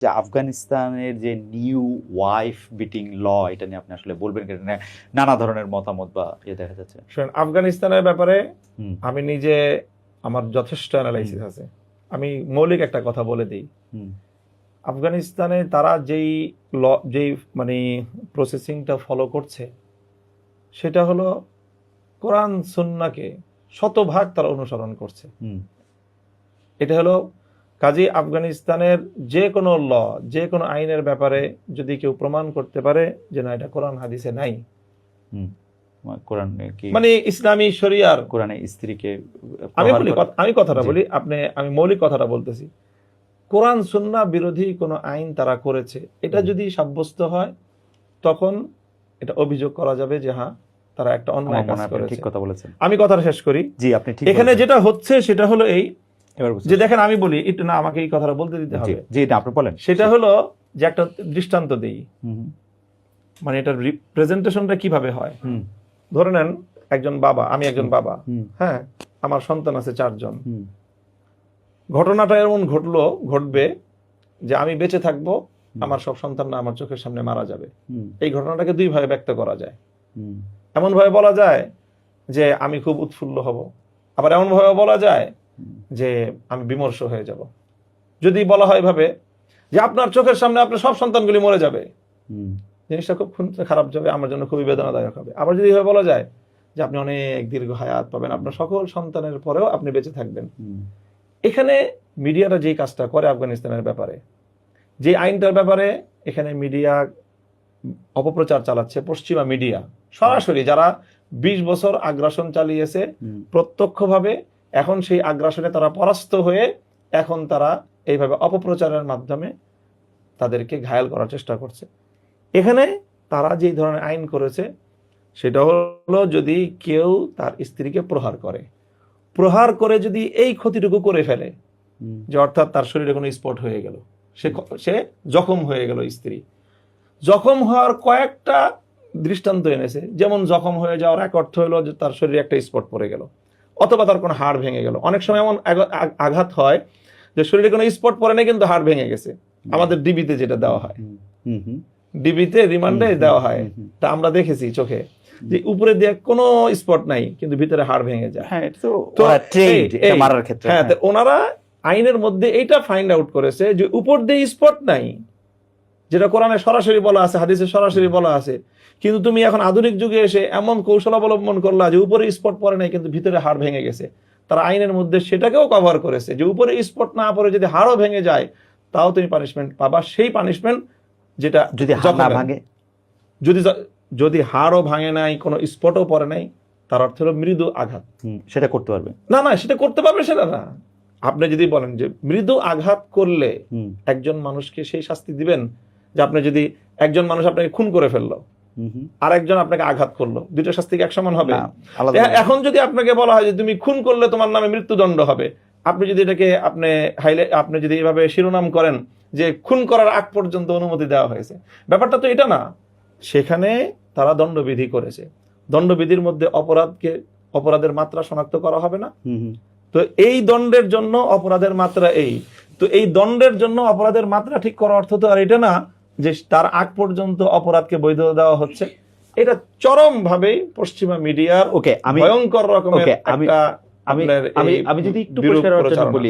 যে আফগানিস্তানের যে নিউ ওয়াইফ বিটিং ল, এটা নিয়ে আপনি আসলে বলবেন, নানা ধরনের মতামত বা দেখা যাচ্ছে। শুনেন, আফগানিস্তানের ব্যাপারে আমি নিজে আমার যথেষ্ট অ্যানালাইসিস আছে। আমি মৌলিক একটা কথা বলে দিই। আফগানিস্তানে তারা যেই মানে প্রসেসিংটা ফলো করছে সেটা হলো কোরআন সুন্নাহকে শতভাগ তারা অনুসরণ করছে। এটা হলো কাজী আফগানিস্তানের যে কোনো ল, যে কোনো আইনের ব্যাপারে যদি কেউ প্রমাণ করতে পারে যে না এটা কোরআন হাদিসে নাই, মানে ইসলামী শরিয়ার কোরআনে স্ত্রীকে, আমি কথাটা বলি, আমি মৌলিক কথাটা বলতেছি, কোরআন সুন্নাহ বিরোধী কোনো আইন তারা করেছে, এটা যদি সাব্যস্ত হয় তখন এটা অভিযোগ করা যাবে যে হ্যাঁ তারা একটা অন্যায় কাজ করেছে। ঠিক কথা বলেছেন। আমি কথাটা শেষ করি। জি, আপনি ঠিক। এখানে যেটা হচ্ছে সেটা হলো এই যে দেখেন, আমি বলি একটু, না আমাকে এই কথাটা বলতে দিতে হবে। জি, এটা আপনি বলেন। সেটা হলো যে একটা দৃষ্টান্ত দেই, মানে এটার রিপ্রেজেন্টেশনটা কিভাবে হয়। ধরে নেন একজন বাবা, আমি একজন বাবা, হ্যাঁ, আমার সন্তান আছে 4 জন। ঘটনাটা এমন ঘটবে যে আমি বেঁচে থাকবো, আমার সব সন্তানরা আমার চোখের সামনে মারা যাবে। এই ঘটনাটাকে 2 ভাবে ব্যক্ত করা যায়। এমন ভাবে বলা যায় যে আমি খুব উৎফুল্ল হব, আবার এমন ভাবে বলা যায় যে আমি বিমর্ষ হয়ে যাব। যদি বলা হয় ভাবে যে আপনার চোখের সামনে আপনার সব সন্তানগুলি মরে যাবে, জিনিসটা খুব খারাপ যাবে, আমার জন্য খুবই বেদনাদায়ক হবে। আবার যদি এভাবে বলা যায় যে আপনি অনেক দীর্ঘ হায়াত পাবেন, আপনার সকল সন্তানের পরেও আপনি বেঁচে থাকবেন। এখানে মিডিয়াটা যেই কাজটা করে আফগানিস্তানের ব্যাপারে, যে আইনটার ব্যাপারে এখানে মিডিয়া অপপ্রচার চালাচ্ছে, পশ্চিমা মিডিয়া সরাসরি যারা 20 বছর আগ্রাসন চালিয়েছে প্রত্যক্ষভাবে, এখন সেই আগ্রাসনে তারা পরাস্ত হয়ে এখন তারা এইভাবে অপপ্রচারের মাধ্যমে তাদেরকে ঘায়েল করার চেষ্টা করছে। এখানে তারা যেই ধরনের আইন করেছে সেটা হলো, যদি কেউ তার স্ত্রীকে প্রহার করে যদি এই ক্ষতিটুকু করে ফেলে যে অর্থাৎ তার শরীরে কোনো স্পট হয়ে গেল, সে জখম হয়ে গেল, স্ত্রী জখম হওয়ার কয়েকটা দৃষ্টান্ত এনেছে। যেমন জখম হয়ে যাওয়ার এক অর্থ হলো যে তার শরীরে একটা স্পট পড়ে গেল, অথবা তার কোনো হাড় ভেঙে গেল। অনেক সময় এমন আঘাত হয় যে শরীরে কোনো স্পট পড়ে নেই কিন্তু হাড় ভেঙে গেছে। আমাদের ডিবিতে যেটা দেওয়া হয়, ডিবিতে রিমান্ডে দেওয়া হয়, তা আমরা দেখেছি চোখে যে উপরে দিয়ে কোনো স্পট নাই কিন্তু ভিতরে হাড় ভেঙে যায়। হ্যাঁ, ওনারা আইনের মধ্যে এইটা ফাইন্ড আউট করেছে যে উপর দিয়ে স্পট নাই, যেটা কোরআনে সরাসরি বলা আছে, হাদিসে সরাসরি বলা আছে, কিন্তু তুমি এখন আধুনিক যুগে এসে এমন কৌশল অবলম্বন করলা যে উপরে স্পট পড়ে নাই কিন্তু ভিতরে হাড় ভেঙে গেছে। তারা আইনের মধ্যে সেটাকেও কভার করেছে যে উপরে স্পট না পড়ে যদি হাড়ও ভেঙে যায় তাও তুমি পানিশমেন্ট পাবা, সেই পানিশমেন্ট যেটা যদি যদি হাড়ও ভাঙে নাই, কোনো স্পটও পড়ে নাই, তার অর্থ হলো মৃদু আঘাত, সেটা করতে পারবে না, সেটা করতে পারবে সেটা না। আপনি যদি বলেন যে মৃদু আঘাত করলে একজন মানুষকে সেই শাস্তি দিবেন যে আপনি যদি একজন মানুষ আপনাকে খুন করে ফেললো আর একজন আপনাকে আঘাত করলো, দুইটা শাস্তি কি এক সমান হবে? এখন যদি আপনাকে বলা হয় যে তুমি খুন করলে তোমার নামে মৃত্যুদণ্ড হবে, আপনি যদি এটাকে আপনি যদি এভাবে শিরোনাম করেন যে খুন করার আগ পর্যন্ত অনুমতি দেওয়া হয়েছে, ব্যাপারটা তো এটা না। সেখানে তারা দণ্ডবিধি করেছে, দণ্ডবিধির মধ্যে অপরাধের মাত্রা শনাক্ত করা হবে না। তো এই দণ্ডের জন্য অপরাধের মাত্রা তো এই দণ্ডের জন্য অপরাধের মাত্রা ঠিক করার অর্থ তো আর এটা না যে তার আগ পর্যন্ত অপরাধকে বৈধ দেওয়া হচ্ছে। এটা চরম ভাবে পশ্চিমা মিডিয়ার ভয়ঙ্কর রকমের একটা আমি যদি একটু পরিষ্কার বলি,